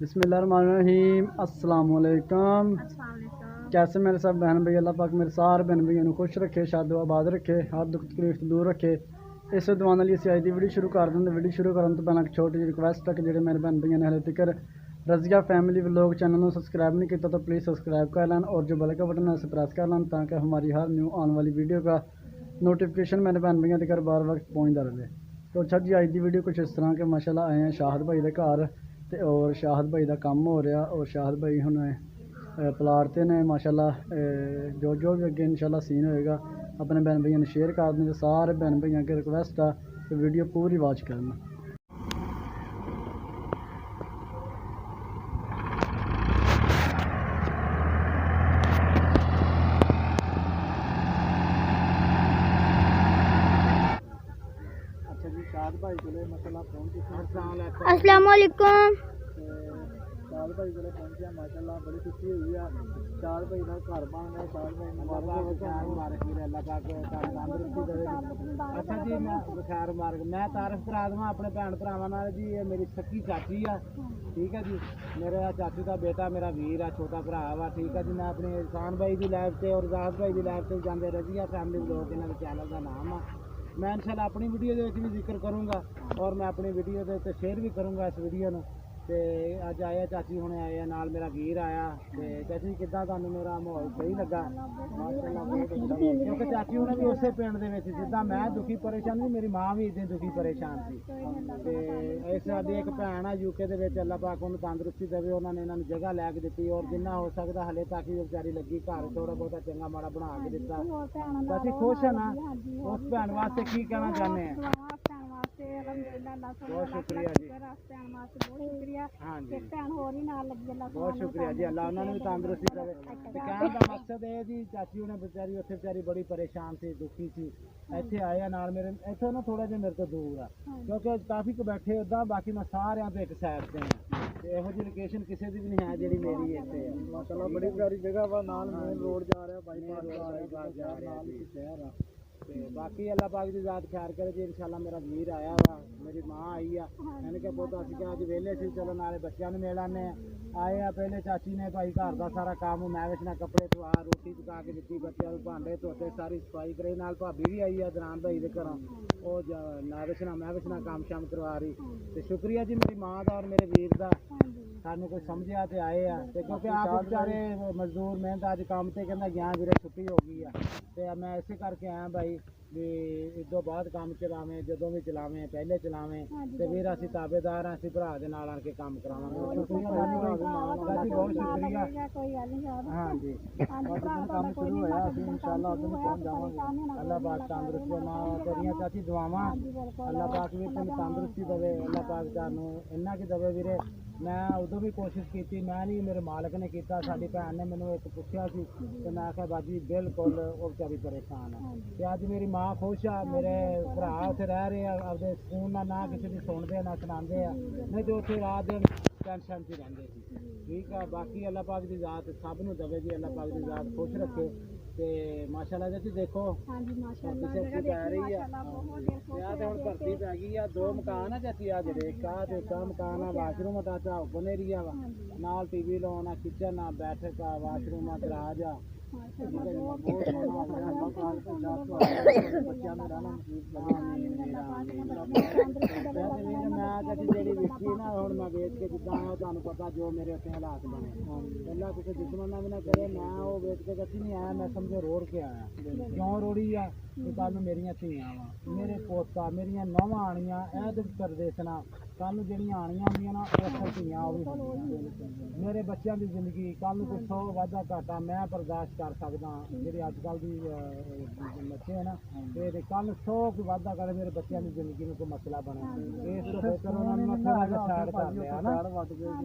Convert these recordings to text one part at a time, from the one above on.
बिस्मिल्लाहिर्रहमानिर्रहीम अस्सलाम वालेकुम। कैसे मेरे सब बहन भाई, अल्लाह पाक मेरे सारे बहन भाइयों को खुश रखे, शादो आबाद रखे, हर दुख तकलीफ तो दूर रखे। इस दुआ नाल असीं अज दी वीडियो शुरू कर देंगे। वीडियो शुरू करन तो पहला एक छोटी जी रिक्वेस्ट है कि जिहड़े मेरे बहन भाइयों ने हाले तक रज़िया फैमिली व्लॉग चैनल को सब्सक्राइब नहीं किया तो प्लीज़ सब्सक्राइब कर लें और जो बेल का बटन है उसे प्रेस कर लें ताकि हमारी हर न्यू आने वाली वीडियो का नोटिफिकेशन मेरे बहन भाइयों तक बार वक्त पहुँचता रहे। तो अच्छा जी, अज की वीडियो कुछ इस तरह के माशाल्लाह आए हैं शाहद भाई के घर ते और शाहद भाई का काम हो रहा और शाहद भाई हुण प्लाट ते ने माशाल्लाह। जो जो भी अगे इंशाल्लाह सीन होएगा अपने बहन भाइयों ने शेयर कर दें। सारे बहन भाइयों की रिक्वेस्ट है कि वीडियो पूरी वॉच करना। अच्छा जी, शाहद भाई को माशाल्लाह फोन अस्सलाम वालेकुम। शाहद भाई को पहुंचे माशाल्लाह, बड़ी खुशी हुई है। शाहद भाई का घर बन गया। शाहद भाई अच्छा जी, मैं खैर मुबारक। मैं तारफ करा देव अपने भैन भरावां जी, ये मेरी सकी चाची है, ठीक है जी। मेरे चाचू का बेटा मेरा वीर है, छोटा भरा वा, ठीक है जी। मैं अपने इरफान भाई की लाइफ से और जाहद भाई की लाइफ से जाते रज़िया फैमिली व्लॉग इन्होंने चैनल का नाम है। मैं इंशाल्लाह अपनी वीडियो के भी जिक्र करूँगा और मैं अपनी वीडियो के शेयर भी करूँगा इस वीडियो में। तो अज आया चाची हुणे आए हैं, नाल मेरा वीर आया। तो चाची किद्दां तुहानूं मेरा माहौल सही लगा? माशाअल्लाह बहुत अच्छा, क्योंकि चाची हुणे भी उसे पिंड दे विच जिद्दां मैं दुखी परेशान भी, मेरी माँ भी इदां दुखी परेशान सी। तो इस साडी एक भैन है यूके दे विच, अल्लाह पाक उन्हें तंदुरुस्ती देवे, उन्होंने इन्हां नूं जगह लै के दित्ती और जिन्ना हो सकदा हले तक भी बेचारी लगी घर थोड़ा बहुता चंगा माड़ा बना के दित्ता। चाची खुश है ना? उस भैन वास्ते की कहना चाहते हैं? बहुत शुक्रिया जी। हाँ जी, बहुत शुक्रिया जी। अल्लाह उन्होंने भी तंदुरुस्ती देवे। कहने का मकसद है जी, चाची उन्हें बेचारी उत्थे बेचारी बड़ी परेशान थी, दुखी थी। इत्थे आए नाल मेरे इत्थों ना थोड़ा जिहा मेरे तो दूर है, क्योंकि काफ़ी को बैठे उदा, बाकी मैं सारिਆਂ तो एक साइड से हाँ। ਇਹੋ ਜਿਹੀ ਲੋਕੇਸ਼ਨ ਕਿਸੇ ਦੀ ਵੀ ਨਹੀਂ ਹੈ ਜਿਹੜੀ ਮੇਰੀ ਇੱਥੇ ਹੈ। ਮਾਸ਼ਾਅੱਲਾ ਬੜੀ ਪਿਆਰੀ ਜਗ੍ਹਾ ਵਾ, ਨਾਲ ਮੇਨ ਰੋਡ ਜਾ ਰਿਹਾ, ਬਾਈਪਾਸ ਜਾ ਰਿਹਾ ਜੀ, ਸ਼ਹਿਰ ਆ। ਤੇ ਬਾਕੀ ਅੱਲਾਹ ਪਾਕ ਦੀ ਜ਼ਾਤ ਖੈਰ ਕਰੇ ਜੀ। ਇਨਸ਼ਾਅੱਲਾ ਮੇਰਾ ਵੀਰ ਆਇਆ ਵਾ, ਮੇਰੀ ਮਾਂ आई ਆ। मैंने क्या बहुत ਅਸੀਂ ਕਿਹਾ ਅੱਜ ਵਿਹਲੇ ਸੀ, ਚਲੋ ਨਾਲੇ ਬੱਚਿਆਂ ਨੂੰ ਮਿਲ ਆਨੇ आए आ। पहले चाची ने भाई घर का सारा काम मैं विछना कपड़े धुआ, रोटी पका के दी, बच्चों को भांडे धोते, सारी सफाई करे। नाल भाभी भी आई है दरान भाई के घरों, वो मैं विछना काम शाम करवा रही। तो शुक्रिया जी मेरी माँ का और मेरे वीर का, सानू कोई समझिया तो आए आ। तो क्योंकि आप बेचारे मजदूर मेहनत अज काम से कहना गया वीरे छुट्टी हो गई है, तो मैं इसे करके आया भाई भी इदों बाद काम चलावें, जदों भी चलावें, पहले चलावें। तो वीर असीं ताबेदार हाँ, असीं भरा दे नाल आण के काम करावांगे। शुक्रिया बहुत शुक्रिया। हाँ जी, काम शुरू होया, असीं इंशाअल्लाह उधर पहुँच जावांगे। अल्लाह पाक तंदुरुस्ती ना तेरियां चाची दुआवां, अल्लाह पाक वीर तैनूं तंदुरुस्ती देवे, अल्लाह पाक तुहानूं इन्ना की देवे वीरे। मैं उदों भी कोशिश की, मैं नहीं मेरे मालिक ने किया। साडी भैन ने मैनूं एक पुछया सी तो मैं आख्या बाजी बिल्कुल वो बेचारी परेशान है। तो अज मेरी माँ खुश आ, मेरे भरा उत्थे रह रहे हैं अपने सुकून ना, ना किसी की सुनते ना सुनाते हैं, नहीं तो उत्थे रात दिन टेंशन च रहिंदे सी। ठीक है, बाकी अल्लाह पाक की ज़ात सब नूं देवे जी, अल्लाह पाक की ज़ात खुश रखे। ते माशाअल्लाह जी देखो धरती पै रही है, हुण धरती पै गई है। दो मकान है चाची, आ जेह्ड़े एक मकान है, वाशरूम अटैच ओपन एरिया वा, नाल टीवी लॉन है, किचन आ, बैठक आ, वाशरूम आ, दराज आ। ਜਿਹੜੀ ਵੇਖੀ ਨਾ ਹੁਣ ਮੈਂ ਵੇਚ ਕੇ ਜਿੱਦਾਂ ਆਇਆ ਤੁਹਾਨੂੰ ਪਤਾ ਜੋ ਮੇਰੇ ਉੱਤੇ ਹਾਲਾਤ ਬਣੇ। ਪਹਿਲਾਂ ਕਿਸੇ ਦੁਸ਼ਮਣ ਨਾਲ ਵੀ ਨਾ ਕਰੇ, ਮੈਂ ਉਹ ਵੇਚ ਕੇ ਕੱਤੀ ਨਹੀਂ ਆਇਆ, ਮੈਂ ਸਮਝੋ ਰੋੜ ਕੇ ਆਇਆ। ਕਿਉਂ ਰੋੜੀ ਆ ਕਿ ਕੱਲ ਨੂੰ ਮੇਰੀਆਂ ਧੀਆਂ ਵਾ, ਮੇਰੇ ਪੋਤਾ, ਮੇਰੀਆਂ ਨੌਵਾਂ ਆਣੀਆਂ, ਇਹ ਤੇ ਪਰਦੇਸਣਾ ਕੱਲ ਨੂੰ ਜਿਹੜੀਆਂ ਆਣੀਆਂ ਹੁੰਦੀਆਂ ਨਾ ਉਹ ਅਸਲ ਧੀਆਂ ਉਹ ਵੀ ਹੁੰਦੀਆਂ। ਮੇਰੇ ਬੱਚਿਆਂ ਦੀ ਜ਼ਿੰਦਗੀ ਕੱਲ ਨੂੰ ਕੋਈ 100 ਵਾਧਾ ਘਾਟਾ ਮੈਂ ਬਰਦਾਸ਼ਤ ਕਰ ਸਕਦਾ। ਜਿਹੜੇ ਅੱਜ ਕੱਲ੍ਹ ਦੀ ਬੱਚੇ ਹੈ ਨਾ, ਤੇ ਕੱਲ 100 ਕੋਈ ਵਾਧਾ ਕਰੇ ਮੇਰੇ ਬੱਚਿਆਂ ਦੀ ਜ਼ਿੰਦਗੀ ਨੂੰ ਕੋਈ ਮਸਲਾ ਬਣੇ, ਇਸ ਤੋਂ ਬਿਹਤਰ ਉਹਨਾਂ ਨੂੰ ਮੈਂ ਥੋੜ੍ਹਾ ਜਿਹਾ ਸਾਈਡ ਕਰ ਲਿਆ ਨਾ।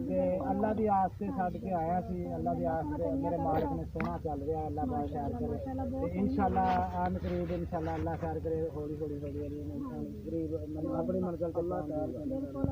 ਤੇ ਅੱਲਾ ਦੀ ਆਸ ਤੇ ਛੱਡ ਕੇ ਆਇਆ ਸੀ, ਅੱਲਾ ਦੀ ਆਸ ਤੇ ਮੇਰੇ ਮਾਲਕ ਨੇ ਸੋਹਣਾ ਚੱਲ ਰਿਹਾ, ਅੱਲਾ ਦਾ ਖੈਰ ਕਰੇ। ਤੇ ਇਨਸ਼ਾਅੱਲਾ ਆਨ ਕਰੀਬ ਇਨਸ਼ਾਅੱਲਾ ਅੱਲਾ ਖੈਰ ਕਰੇ, ਹੌਲੀ ਹੌਲੀ ਕਰੀਬ ਆਪਣੀ ਮੰਜ਼ਿਲ ਤੇ ਅੱਲਾ ਖੈਰ ਕਰੇ।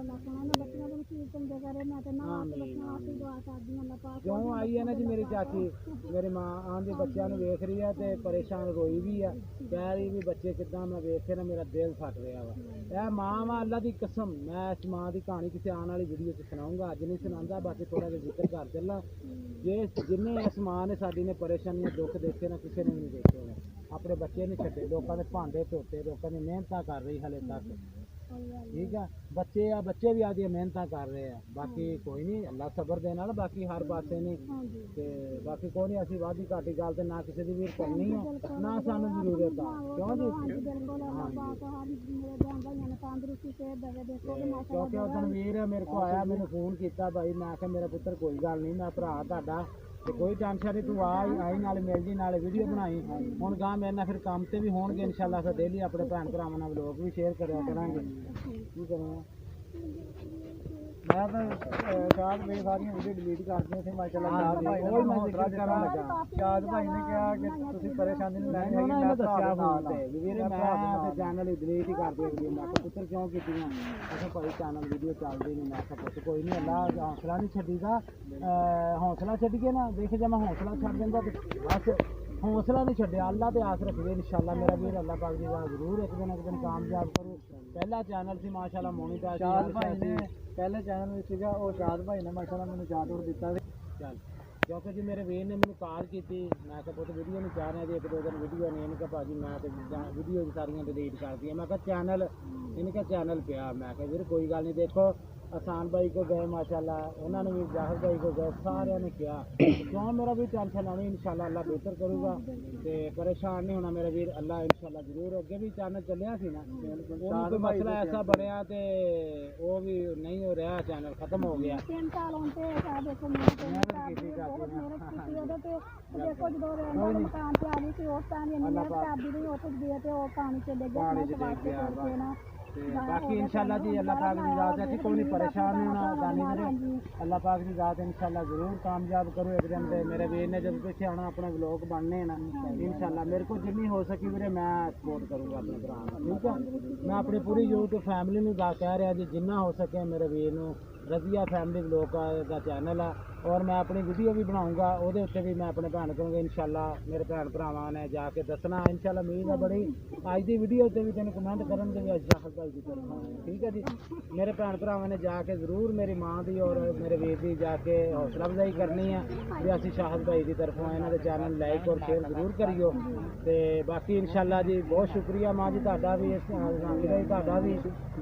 ਕਿਉਂ ਆਈ ਹੈ ਨਾ ਜੀ ਮੇਰੀ ਚਾਚੀ, ਮੇਰੀ ਮਾਂ ਆਂਦੇ ਬੱਚਿਆਂ ਨੂੰ ਵੇਖ ਰਹੀ ਆ ਤੇ ਪਰੇਸ਼ਾਨ ਰੋਈ ਵੀ ਆ, ਕਹਿ ਰਹੀ ਵੀ ਬੱਚੇ ਕਿੱਦਾਂ, ਮੈਂ ਵੇਖ ਕੇ ਨਾ ਮੇਰਾ ਦਿਲ ਫਟ ਰਿਹਾ ਵਾ। ਇਹ ਮਾਂ ਵਾ, ਅੱਲਾ ਦੀ ਕਸਮ, ਮੈਂ ਇਸ ਮਾਂ ਦੀ ਕਹਾਣੀ ਕਿਸੇ ਆਉਣ ਵਾਲੀ ਵੀਡੀਓ 'ਚ ਸੁਣਾਉਂਗਾ, ਅੱਜ ਨਹੀਂ ਸੁਣਾਉਂਦਾ, ਬਾਕੀ ਥੋੜਾ ਜਿਹਾ ਜ਼ਿਕਰ ਕਰ ਚੱਲਾਂ। ਜੇ ਜਿੰਨੇ ਇਸ ਮਾਂ ਨੇ ਸਾਡੀ ਨੇ ਪਰੇਸ਼ਾਨੀਆਂ ਦੁੱਖ ਦੇਖੇ ਨਾ, ਕਿਸੇ ਨੇ ਵੀ ਨਹੀਂ ਦੇਖੇ ਹੋਣੇ। ਆਪਣੇ ਬੱਚੇ ਨਹੀਂ ਛੱਡੇ, ਲੋਕਾਂ ਦੇ ਭਾਂਡੇ ਧੋਤੇ, ਲੋਕਾਂ ਦੀ ਮਿਹਨਤਾਂ ਕਰ ਰਹੀ ਹਲੇ ਤੱਕ, ਠੀਕ ਆ। ਬੱਚੇ ਆ, ਬੱਚੇ ਵੀ ਆਦੀਆਂ ਮਿਹਨਤਾਂ ਕਰ ਰਹੇ ਆ। ਬਾਕੀ ਕੋਈ ਨਹੀਂ, ਅੱਲਾ ਸਬਰ ਦੇ ਨਾਲ, ਬਾਕੀ ਹਰ ਪਾਸੇ ਨਹੀਂ ਤੇ ਬਾਕੀ ਕੋਈ ਨਹੀਂ, ਅਸੀਂ ਵਾਦੀ ਘਾਟੀ ਗੱਲ ਤੇ ਨਾ ਕਿਸੇ ਦੀ ਵੀ ਕਰਨੀ ਆ, ਨਾ ਸਾਨੂੰ ਜ਼ਰੂਰਤ ਆ, ਕਿਉਂ ਜੀ। ਕਿਉਂਕਿ ਉਹ ਵੀਰ ਮੇਰੇ ਕੋ ਆਇਆ, ਮੈਨੂੰ ਫੋਨ ਕੀਤਾ ਭਾਈ, ਮੈਂ ਆਖਿਆ ਮੇਰਾ ਪੁੱਤਰ ਕੋਈ ਗੱਲ ਨਹੀਂ, ਮੈਂ ਭਰਾ ਤੁਹਾਡਾ ਤੇ ਕੋਈ ਟੈਨਸ਼ਨ ਨਹੀਂ, ਤੂੰ ਆਈ ਨਾਲ ਮਿਲ ਜੀ, ਨਾਲੇ ਵੀਡੀਓ ਬਣਾਈ। ਹੁਣ ਗਾਂ ਮੇਰੇ ਨਾਲ ਫਿਰ ਕੰਮ ਤੇ ਵੀ ਹੋਣਗੇ ਇਨਸ਼ਾਅੱਲਾ, ਫਿਰ ਡੇਲੀ ਆਪਣੇ ਭੈਣ ਭਰਾਵਾਂ ਨਾਲ ਵਲੋਗ ਵੀ ਸ਼ੇਅਰ ਕਰਿਆ ਕਰਾਂਗੇ। ਕੀ ਕਰਾਂ ਮੈਂ ਤਾਂ ਸ਼ਾਦ ਮੇਰੀ ਸਾਰੀਆਂ ਵੀਡੀਓ ਡਿਲੀਟ ਕਰਦੀਆਂ ਸੀ, ਮੈਂ ਚਲਾ ਸ਼ਾਦ ਭਾਈ ਨੂੰ ਮੈਂ ਜ਼ਿਕਰ ਕਰਨ ਲੱਗਾ। ਸ਼ਾਦ ਭਾਈ ਨੇ ਕਿਹਾ ਕਿ ਤੁਸੀਂ ਪਰੇਸ਼ਾਨੀ ਨਹੀਂ ਲੈਣੀ ਹੈਗੀ, ਮੈਂ ਦੱਸਿਆ ਫੋਨ ਤੇ ਵੀਰੇ ਮੈਂ ਤੇ ਚੈਨਲ ਡਿਲੀਟ ਹੀ ਕਰ ਦਿਆ ਵੀਡੀਓ। ਮੈਂ ਕਿਹਾ ਪੁੱਤਰ ਕਿਉਂ ਕੀਤੀਆਂ, ਅਸਾਂ ਭਾਈ ਚੈਨਲ ਵੀਡੀਓ ਚੱਲਦੀ ਨਹੀਂ। ਮੈਂ ਕਿਹਾ ਪੁੱਤ ਕੋਈ ਨਹੀਂ, ਅੱਲਾ ਹੌਸਲਾ ਨਹੀਂ ਛੱਡੀਦਾ, ਹੌਸਲਾ ਛੱਡ ਕੇ ਨਾ ਦੇਖ, ਜੇ ਮੈਂ ਹੌਸਲਾ ਛੱਡ ਦਿੰਦਾ ਤੇ ਬਸ ਹੌਸਲਾ ਨਹੀਂ ਛੱਡਿਆ, ਅੱਲਾ ਤੇ ਆਸ ਰੱਖਦੇ ਇਨਸ਼ਾਅੱਲਾ। ਮੇਰਾ ਵੀਰ ਅੱਲਾ ਪਾਕ ਦੀ ਬਾਤ ਜ਼ਰੂਰ ਇੱਕ ਦਿਨ ਕਾਮਯਾਬ ਕਰੂ। ਪਹਿਲਾ ਚੈਨਲ ਸੀ ਮਾਸ਼ਾਅੱਲਾ ਮੋਨੀਟਾਈਜ਼, ਸ਼ਾਦ ਭਾਈ ਨੇ ਪਹਿਲੇ ਚੈਨਲ ਵਿੱਚ ਸੀਗਾ, ਉਹ ਸ਼ਾਦ ਭਾਈ ਨੇ ਮਾਸ਼ਾਅੱਲਾ ਮੈਨੂੰ ਸ਼ਾਦ ਹੋਰ ਦਿੱਤਾ ਸੀ। ਚੱਲ ਕਿਉਂਕਿ ਜੀ ਮੇਰੇ ਵੀਰ ਨੇ ਮੈਨੂੰ ਕਾਲ ਕੀਤੀ, ਮੈਂ ਕਿਹਾ ਪੁੱਤ ਵੀਡੀਓ ਨਹੀਂ ਚਾਹ ਰਿਹਾ ਜੀ, ਇੱਕ ਦੋ ਦਿਨ ਵੀਡੀਓ ਨਹੀਂ। ਇਹਨੇ ਕਿਹਾ ਭਾਜੀ ਮੈਂ ਤੇ ਵੀਡੀਓ ਸਾਰੀਆਂ ਡਿਲੀਟ ਕਰਤੀਆਂ। ਮੈਂ ਕਿਹਾ ਚੈਨਲ, ਇਹਨੇ ਕਿਹਾ ਚੈਨਲ ਪਿਆ। ਮੈਂ ਕਿਹਾ ਵੀਰ ਕੋਈ ਗੱਲ ਨਹੀਂ, ਦੇਖੋ ਆਸਾਨ ਭਾਈ ਕੋ ਗਏ ਮਾਸ਼ਾਅੱਲਾ, ਉਹਨਾਂ ਨੇ ਵੀ ਜ਼ਾਹਿਰ ਭਾਈ ਕੋ ਗਏ, ਸਾਰਿਆਂ ਨੇ ਕਿਹਾ ਕਿਉਂ ਮੇਰਾ ਵੀ ਟੈਨਸ਼ਨ ਨਾ ਨਹੀਂ, ਇਨਸ਼ਾਅੱਲਾ ਅੱਲਾ ਬਿਹਤਰ ਕਰੂਗਾ ਤੇ ਪਰੇਸ਼ਾਨ ਨਹੀਂ ਹੋਣਾ ਮੇਰਾ ਵੀਰ, ਅੱਲਾ ਇਨਸ਼ਾਅੱਲਾ ਜ਼ਰੂਰ। ਅੱਗੇ ਵੀ ਚੈਨਲ ਚੱਲਿਆ ਸੀ ਨਾ, ਉਹਨੂੰ ਕੋਈ ਮਸਲਾ ਐਸਾ ਬਣਿਆ ਤੇ ਉਹ ਵੀ ਨਹੀਂ ਹੋ ਰਿਹਾ, ਚੈਨਲ ਖਤਮ ਹੋ ਗਿਆ। बाकी इंशाल्लाह जी अल्लाह पाक की ज़ात है, कोई नहीं परेशान नहीं होना दानी मेरे, अल्लाह पाक की ज़ात इंशाल्लाह ज़रूर कामयाब करो एक दिन। ते मेरे वीर ने जब पीछे आना अपने व्लॉग बनने ना इंशाल्लाह, मेरे को जितनी हो सकी मेरे मैं सपोर्ट करूँगा अपने भरा, ठीक है। मैं अपनी पूरी यूट्यूब फैमिली में कह रहा जी, जिन्ना हो सके मेरे वीर ਨੂੰ रजिया फैमिली व्लॉग का चैनल है, और मैं अपनी वीडियो भी बनाऊँगा, ਉਹਦੇ ਉੱਤੇ ਵੀ मैं अपने भैन कहूँगा इंशाल्लाह। मेरे भैन भरावां ने जाके दसना इंशाल्लाह, उम्मीद है बड़ी ਅੱਜ ਦੀ ਵੀਡੀਓ ਤੇ ਵੀ ਤੈਨੂੰ ਕਮੈਂਟ ਕਰਨਗੇ ਵੀ ਅਸ਼ਰਾਫ ਭਾਈ ਦੀ ਤਰਫੋਂ, ਠੀਕ ਹੈ ਜੀ। ਮੇਰੇ ਭੈਣ ਭਰਾਵਾਂ ਨੇ ਜਾ ਕੇ ਜ਼ਰੂਰ ਮੇਰੀ ਮਾਂ ਦੀ ਔਰ ਮੇਰੇ ਵੀਰ ਦੀ ਜਾ ਕੇ ਹੌਸਲਾ ਅਫਜ਼ਾਈ ਕਰਨੀ ਆ ਵੀ ਅਸੀਂ ਸ਼ਾਹਦ ਭਾਈ ਦੀ ਤਰਫੋਂ ਇਹਨਾਂ ਦੇ ਚੈਨਲ ਲਾਈਕ ਔਰ ਸ਼ੇਅਰ ਜ਼ਰੂਰ ਕਰਿਓ। ਤੇ ਬਾਕੀ ਇਨਸ਼ਾਅੱਲਾ ਜੀ ਬਹੁਤ ਸ਼ੁਕਰੀਆ ਮਾਂ ਜੀ ਤੁਹਾਡਾ ਵੀ, ਇਸ ਵੀਰੇ ਤੁਹਾਡਾ ਵੀ।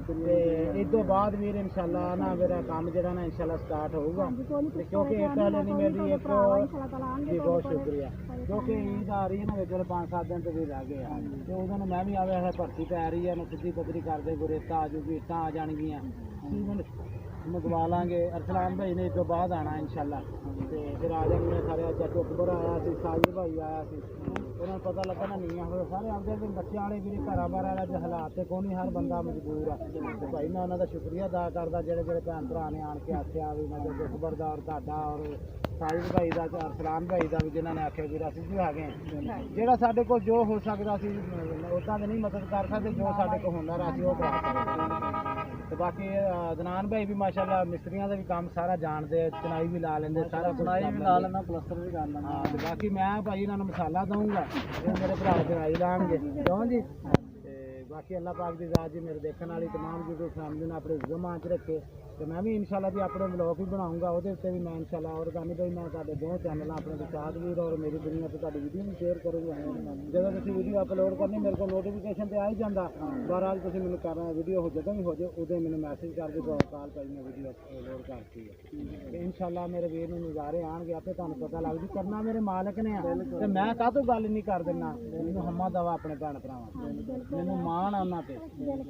ਤੇ ਇਸ ਤੋਂ ਬਾਅਦ ਵੀਰ ਇਨਸ਼ਾਅੱਲਾ ਨਾ ਮੇਰਾ ਕੰਮ ਜਿਹੜਾ ਨਾ ਇਨਸ਼ਾਅੱਲਾ ਸਟਾਰਟ ਹੋਊਗਾ, ਤੇ ਕਿਉਂਕਿ ਇੱਕ ਹਲੇ ਨਹੀਂ ਮੇਰੀ ਇੱਕ ਜੀ ਬਹੁਤ ਸ਼ੁਕਰੀਆ, ਕਿਉਂਕਿ ਈਦ ਆ ਰਹੀ ਹੈ ਨਾ, ਚਲੋ 5-7 ਦਿਨ ਤੇ ਵੀ ਰਹਿ ਗਏ ਆ, ਤੇ ਉਹਦੇ ਨਾਲ ਮੈਂ ਵੀ ਆਵੇ ਹੈ ਭਰਤੀ ਪੈ ਰਹੀ ਹੈ ਨਾ, ਸਿੱਧੀ ਪੱਧਰੀ ਕਰਦੇ ਗੁਰੇਤਾ ਆ ਜੂਗੀ, ਇੱਟਾਂ ਆ ਜਾਣਗੀਆਂ, ਮੰਗਵਾ ਲਾਂਗੇ। ਅਰਸਲਾਨ ਭਾਈ ਨੇ ਇਸ ਤੋਂ ਬਾਅਦ ਆਣਾ ਇਨਸ਼ਾਅੱਲਾ, ਤੇ ਫਿਰ ਆ ਜਾਣਗੇ ਸਾਰੇ। ਅੱਜ ਚੁੱਕਬਰ ਆਇਆ ਸੀ, ਸਾਜਿਦ ਭਾਈ ਆਇਆ ਸੀ, ਉਹਨਾਂ ਨੂੰ ਪਤਾ ਲੱਗਾ ਨਾ ਨੀਆਂ ਹੋਏ ਸਾਰੇ ਆਉਂਦੇ ਵੀ ਬੱਚਿਆਂ ਵਾਲੇ ਵੀ ਘਰਾਂ ਬਾਹਰ ਵਾਲਾ ਦੇ ਹਾਲਾਤ ਤੇ ਕੋਈ ਨਹੀਂ, ਹਰ ਬੰਦਾ ਮਜਬੂਰ ਆ। ਤੇ ਭਾਈ ਮੈਂ ਉਹਨਾਂ ਦਾ ਸ਼ੁਕਰੀਆ ਅਦਾ ਕਰਦਾ ਜਿਹੜੇ ਜਿਹੜੇ ਭੈਣ ਭਰਾ ਨੇ ਆਣ ਕੇ ਆਖਿਆ ਵੀ ਮੈਂ ਚੁੱਕਬਰ ਦਾ ਔਰ ਤੁਹਾਡਾ ਔਰ ਸਾਜਿਦ ਭਾਈ ਦਾ, ਅਰਸਲਾਨ ਭਾਈ ਦਾ ਵੀ, ਜਿਨ੍ਹਾਂ ਨੇ ਆਖਿਆ ਵੀਰ ਅਸੀਂ ਵੀ ਹੈਗੇ ਹਾਂ, ਜਿਹੜਾ ਸਾਡੇ ਕੋਲ ਜੋ ਹੋ ਸਕਦਾ ਸੀ ਉੱਦਾਂ ਦੇ ਨਹੀਂ ਮਦਦ ਕਰ ਸਕਦੇ, ਜੋ ਸਾਡੇ ਕੋਲ ਹੁਨਰ ਅਸੀਂ ਉਹ ਕਰਾ ਸਕਦੇ। ਤੇ ਬਾਕੀ ਅਦਨਾਨ ਭਾਈ ਵੀ ਮਾਸ਼ਾਅੱਲਾ ਮਿਸਤਰੀਆਂ ਦਾ ਵੀ ਕੰਮ ਸਾਰਾ ਜਾਣਦੇ, ਚਨਾਈ ਵੀ ਲਾ ਲੈਂਦੇ, ਸਾਰਾ ਚਨਾਈ ਵੀ ਲਾ ਲੈਣਾ, ਪਲਸਤਰ ਵੀ ਕਰ ਲੈਣਾ। ਹਾਂ ਤੇ ਬਾਕੀ ਮੈਂ ਭਾਈ ਇਹਨਾਂ ਨੂੰ ਮਸਾਲਾ ਦਊਂਗਾ, ਇਹ ਮੇਰੇ ਭਰਾ ਚਨਾਈ ਲਾਣਗੇ, ਕਿਉਂ ਜੀ। बाकी अल्लाह पाक की ज़ात जी मेरे देखने वाली तमाम यूट्यूब फैमिली ने अपने जुम्मा च रखे, तो मैं भी इंशाल्लाह भी अपने ब्लॉग भी बनाऊँगा, वो भी मैं इंशाल्लाह। और गानी भाई मैं साढ़े दो चैनल अपने विशाद वीर और मेरी दुनिया से ताड़ी वीडियो भी शेयर करूँगा। जो तुम वीडियो अपलोड करनी मेरे को नोटिफिकेशन तो आ ही जाता, बहरहाल तुम मैंने करना वीडियो हो जो भी हो जाए उदे मैंने मैसेज कर दो, कॉल कर मैं वीडियो अपलोड करती है। इंशाल्लाह मेरे वीर में नज़ारे आएंगे, आपे तुहानू पता लग जी करना मेरे मालिक ने, तो मैं काहतों गल नहीं कर देना। मैनू हम्मा दवा अपने भैन भरावां, मैनू माण आ उन्हां ते,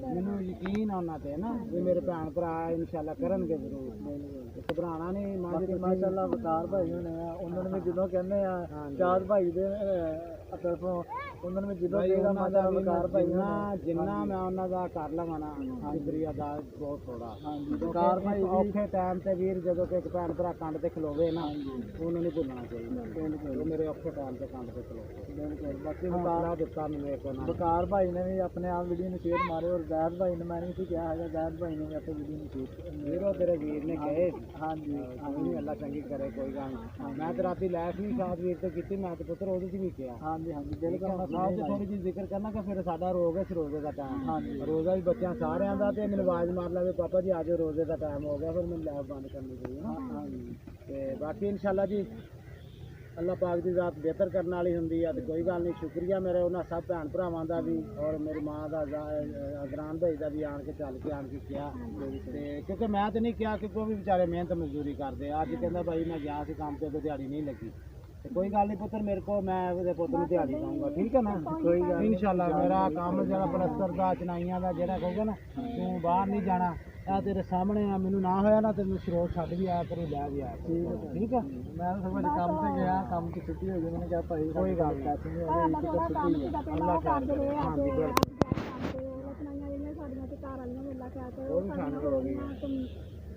मैनू यकीन आ उन्हां ते ना भी मेरे भैन भरा इंशाल्लाह करनगे जरूर, घबराना नहीं। माशाअल्लाह वकार भाई होने उन्होंने भी जो कहने शाद भाई दे ਤਰਫੋਂ ਉਹਨਾਂ ਨੂੰ ਜਦੋਂ ਜਿਹੜਾ ਮਾਤਾ ਵਕਾਰ ਭਾਈ ਜਿੰਨਾ ਮੈਂ ਉਹਨਾਂ ਦਾ ਕਰ ਲਵਾਂ ਨਾ ਸ਼ੁਕਰੀਆ ਦਾ ਬਹੁਤ ਥੋੜਾ। ਹਾਂਜੀ ਵਕਾਰ ਭਾਈ ਔਖੇ ਟਾਈਮ ਤੇ ਵੀਰ ਜਦੋਂ ਕਿ ਭੈਣ ਭਰਾ ਕੰਡ ਤੇ ਖਲੋਵੇ ਨਾ ਉਹਨੂੰ ਨਹੀਂ ਭੁੱਲਣਾ ਚਾਹੀਦਾ। ਉਹ ਮੇਰੇ ਔਖੇ ਟਾਈਮ ਤੇ ਕੰਡ ਤੇ ਖਲੋਵੇ। ਬਿਲਕੁਲ ਬਾਕੀ ਵਕਾਰ ਦਿੱਤਾ ਮੈਨੂੰ ਇੱਕ ਉਹਨਾਂ ਵਕਾਰ ਭਾਈ ਨੇ ਵੀ ਆਪਣੇ ਆਪ ਵੀਡੀਓ ਨੂੰ ਸ਼ੇਅਰ ਮਾਰੇ ਔਰ ਜ਼ੈਦ ਭਾਈ ਨੇ ਮੈਂ ਨਹੀਂ ਸੀ ਕਿਹਾ ਹੈਗਾ, ਜ਼ੈਦ ਭਾਈ ਨੇ ਵੀ ਆਪਣੀ ਵੀਡੀਓ ਨੂੰ ਸ਼ੇਅਰ ਵੀਰੋ ਤੇਰੇ ਵੀਰ ਨੇ ਕਹੇ। ਹਾਂਜੀ ਹਾਂਜੀ ਅੱਲਾ ਚੰਗੀ ਕਰੇ ਕੋਈ ਗੱਲ ਨਹੀਂ। ਮੈਂ ਤੇ ਰਾਤੀ ਲੈਸ ਵੀ ਸ਼ਾਦ ਵੀਰ ਤੇ ਕੀਤੀ, ਮੈਂ ਤੇ ਪੁੱਤਰ ਉਹਦੇ 'ਚ ਵੀ ਕਿਹਾ। ਹਾਂਜੀ ਹਾਂਜੀ ਬਿਲਕੁਲ ਥੋੜੀ ਜਿਹੀ ਜ਼ਿਕਰ ਕਰਨਾ ਕਿ ਫਿਰ ਸਾਡਾ ਰੋਜ਼ ਹੈ ਰੋਜ਼ੇ ਦਾ ਟਾਈਮ। ਹਾਂਜੀ ਰੋਜ਼ਾ ਵੀ ਬੱਚਿਆਂ ਸਾਰਿਆਂ ਦਾ ਤੇ ਮੈਨੂੰ ਆਵਾਜ਼ ਮਾਰ ਲਵੇ ਪਾਪਾ ਜੀ ਅੱਜ ਰੋਜ਼ੇ ਦਾ ਟਾਈਮ ਹੋ ਗਿਆ, ਫਿਰ ਮੈਨੂੰ ਲੈਬ ਬੰਦ ਕਰਨੀ ਪਈ ਨਾ। ਹਾਂਜੀ ਤੇ ਬਾਕੀ ਇਨਸ਼ਾਅੱਲਾ ਜੀ ਅੱਲਾਹ ਪਾਕ ਦੀ ਜ਼ਾਤ ਬਿਹਤਰ ਕਰਨ ਵਾਲੀ ਹੁੰਦੀ ਆ ਤੇ ਕੋਈ ਗੱਲ ਨਹੀਂ। ਸ਼ੁਕਰੀਆ ਮੇਰੇ ਉਹਨਾਂ ਸਭ ਭੈਣ ਭਰਾਵਾਂ ਦਾ ਵੀ ਔਰ ਮੇਰੀ ਮਾਂ ਦਾ ਅਜ਼ਰਾਨ ਭਾਈ ਦਾ ਵੀ ਆਣ ਕੇ ਚੱਲ ਕੇ ਆਣ ਕੇ ਕਿਹਾ ਤੇ ਕਿਉਂਕਿ ਮੈਂ ਤੇ ਨਹੀਂ ਕਿਹਾ ਕਿ ਕੋਈ ਵੀ ਵਿਚਾਰੇ ਮਿਹਨਤ ਮਜ਼ਦੂਰੀ ਕਰਦੇ। ਅੱਜ ਕਹਿੰਦਾ ਭਾਈ ਮੈਂ ਗਿਆ ਸੀ ਕੰਮ ਤੇ ਦਿਹਾੜੀ ਨਹੀਂ ਲੱਗੀ ਤੇ ਕੋਈ ਗੱਲ ਨਹੀਂ ਪੁੱਤਰ ਮੇਰੇ ਕੋਲ ਮੈਂ ਉਹਦੇ ਪੁੱਤ ਨੂੰ ਦਿਹਾੜੀ ਦਊਂਗਾ, ਠੀਕ ਹੈ ਨਾ। ਕੋਈ ਗੱਲ ਇਨਸ਼ਾਅੱਲਾ ਮੇਰਾ ਕੰਮ ਜਿਹੜਾ ਪਲਸਤਰ ਦਾ ਚਨਾਈਆਂ ਦਾ ਜਿਹੜਾ ਕਹੂਗਾ ਨਾ ਤੂੰ ਬਾਹਰ ਨਹੀਂ ਜਾਣਾ ਇਹ ਤੇਰੇ ਸਾਹਮਣੇ ਆ, ਮੈਨੂੰ ਨਾ ਹੋਇਆ ਨਾ ਤੈਨੂੰ ਸਰੋਤ ਛੱਡ ਵੀ ਆਇਆ ਕਰੀ ਲੈ ਵੀ ਆਇਆ। ਠੀਕ ਹੈ ਮੈਂ ਸਭ ਕੰਮ ਤੇ ਗਿਆ, ਕੰਮ ਤੋਂ ਛੁੱਟੀ ਹੋ ਗਈ, ਮੈंने ਕਿਹਾ ਭਾਈ ਕੋਈ ਗੱਲ ਨਹੀਂ ਅੱਲਾਹ ਖੈਰ ਕਰੇ। ਹਾਂਜੀ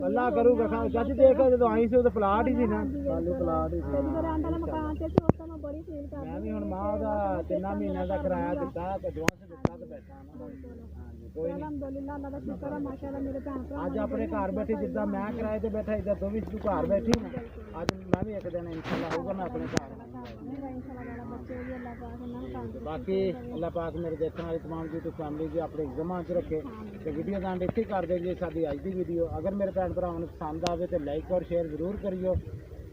ਅੱਲਾ ਕਰੂਗਾ ਚਾਚੀ ਦੇਖ ਜਦੋਂ ਆਈ ਸੀ ਉਹ ਤਾਂ ਪਲਾਟ ਹੀ ਸੀ ਨਾ, ਖਾਲੀ ਪਲਾਟ ਹੀ ਸੀ। ਮੈਂ ਵੀ ਹੁਣ ਮਾਂ ਦਾ 3 ਮਹੀਨਿਆਂ ਦਾ ਕਿਰਾਇਆ ਦਿੱਤਾ ਤੇ ਐਡਵਾਂਸ ਦਿੱਤਾ ਤੇ ਬੈਠਾ ਨਾ। ਹਾਂਜੀ ਕੋਈ ਨਹੀਂ ਅਲਹਮਦੁਲਿਲਾ ਅੱਲਾ ਦਾ ਸ਼ੁਕਰ ਹੈ ਮਾਸ਼ਾਅੱਲਾ ਮੇਰੇ ਭੈਣ ਭਰਾ ਅੱਜ ਆਪਣੇ ਘਰ ਬੈਠੇ ਜਿੱਦਾਂ ਮੈਂ ਕਿਰਾਏ ਤੇ ਬੈਠਾ ਇਦਾਂ ਤੂੰ ਵੀ ਤੂੰ ਘਰ ਬੈਠੀ ਨਾ। ਅੱਜ ਮੈਂ ਵੀ ਇੱਕ ਦਿਨ ਇਨਸ਼ਾਅੱਲਾ ਹੋਊਗਾ ਮੈਂ ਆਪਣੇ ਘਰ। ਬਾਕੀ ਅੱਲਾਹ ਪਾਕ ਮੇਰੇ ਦੇਖਣ ਵਾਲੀ तमाम YouTube ਫੈਮਿਲੀ ਜੀ ਆਪਣੇ ਜ਼ਮਾਨ 'ਚ ਰੱਖੇ ਤੇ ਵੀਡੀਓ ਦਾ ਐਂਡ ਇੱਥੇ ਕਰ ਦੇ ਜੀ ਸਾਡੀ ਅੱਜ ਦੀ ਵੀਡੀਓ। ਅਗਰ ਮੇਰੇ ਭੈਣ ਭਰਾਵਾਂ ਨੂੰ ਪਸੰਦ ਆਵੇ ਤੇ ਲਾਈਕ ਔਰ ਸ਼ੇਅਰ ਜ਼ਰੂਰ ਕਰਿਓ।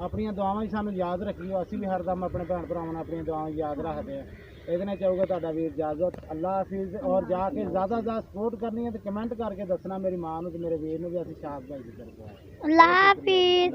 ਆਪਣੀਆਂ ਦੁਆਵਾਂ ਹੀ ਸਾਨੂੰ ਯਾਦ ਰੱਖਿਓ, ਅਸੀਂ ਵੀ ਹਰਦਮ ਆਪਣੇ ਭੈਣ ਭਰਾਵਾਂ ਨੂੰ ਆਪਣੀਆਂ ਦੁਆਵਾਂ ਯਾਦ ਰੱਖਦੇ ਹਾਂ। ਇਹਦੇ ਨਾਲ ਚਾਹੂਗਾ ਤੁਹਾਡਾ ਵੀਰ ਇਜਾਜ਼ਤ। ਅੱਲਾਹ ਹਾਫਿਜ਼। ਔਰ ਜਾ ਕੇ ਜ਼ਿਆਦਾ ਸਪੋਰਟ ਕਰਨੀ ਹੈ ਤੇ ਕਮੈਂਟ ਕਰਕੇ ਦੱਸਣਾ ਮੇਰੀ ਮਾਂ ਨੂੰ ਤੇ ਮੇਰੇ ਵੀਰ ਨੂੰ ਵੀ ਅਸੀਂ ਸ਼ਾਦ ਭਾਈ ਦੀ ਤਰਫੋਂ। अल्लाह हाफिज।